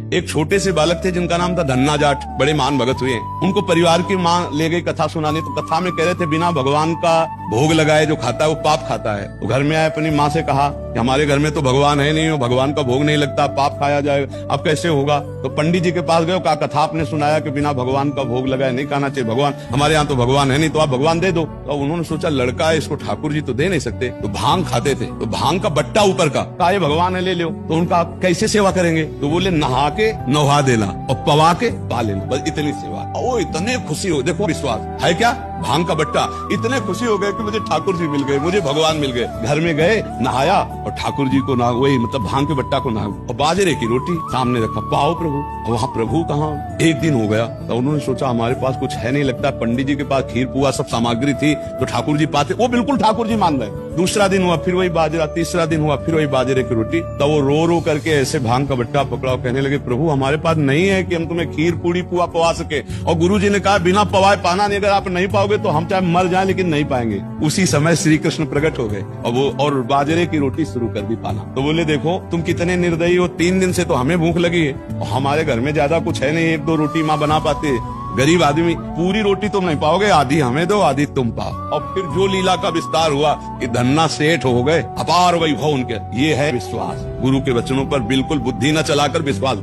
एक छोटे से बालक थे जिनका नाम था धन्ना जाट, बड़े महान भगत हुए। उनको परिवार की माँ ले गई कथा सुनाने, तो कथा में कह रहे थे बिना भगवान का भोग लगाए जो खाता है वो पाप खाता है। तो घर में आए, अपनी माँ से कहा कि हमारे घर में तो भगवान है नहीं, भगवान का भोग नहीं लगता, पाप खाया जाएगा, अब कैसे होगा। तो पंडित जी के पास गए, कहा कथा आपने सुनाया कि बिना भगवान का भोग लगाए नहीं खाना चाहिए, भगवान हमारे यहाँ तो भगवान है नहीं, तो आप भगवान दे दो। तो उन्होंने सोचा लड़का है, इसको ठाकुर जी तो दे नहीं सकते, तो भांग खाते थे, तो भांग का बट्टा ऊपर का, कहा ये भगवान है ले लो। तो उनका कैसे सेवा करेंगे, तो बोले नहा के नहा देना और पवा के पा लेना, बस इतनी सेवा। ओ इतने खुशी हो, देखो विश्वास है क्या, भांग का बट्टा, इतने खुशी हो गए कि मुझे ठाकुर जी मिल गए, मुझे भगवान मिल गए। घर में गए, नहाया और ठाकुर जी को ना, वही मतलब भांग के बट्टा को नहा, और बाजरे की रोटी सामने रखा, पाओ प्रभु। वहाँ प्रभु कहाँ, एक दिन हो गया तो उन्होंने सोचा हमारे पास कुछ है नहीं लगता, पंडित जी के पास खीर पुआ सब सामग्री थी तो ठाकुर जी पाते, वो बिल्कुल ठाकुर जी मान रहे। दूसरा दिन हुआ फिर वही बाजरा, तीसरा दिन हुआ फिर वही बाजरे की रोटी। तो वो रो रो करके ऐसे भांग का बट्टा पकड़ा, कहने लगे प्रभु हमारे पास नहीं है कि हम तुम्हें खीर पूड़ी पुआ पवा सके, और गुरु जी ने कहा बिना पवाए पाना नहीं, अगर आप नहीं पाओगे तो हम चाहे मर जाए लेकिन नहीं पाएंगे। उसी समय श्री कृष्ण प्रकट हो गए और वो और बाजरे की रोटी शुरू कर दी पाना। तो बोले देखो तुम कितने निर्दयी हो, 3 दिन से तो हमें भूख लगी है और हमारे घर में ज्यादा कुछ है नहीं, 1-2 रोटी माँ बना पाते, गरीब आदमी, पूरी रोटी तुम नहीं पाओगे, आधी हमें दो आधी तुम पाओ। और फिर जो लीला का विस्तार हुआ कि धन्ना सेठ हो गए, अपार वैभव उनके। ये है विश्वास, गुरु के वचनों पर बिल्कुल बुद्धि न चलाकर विश्वास।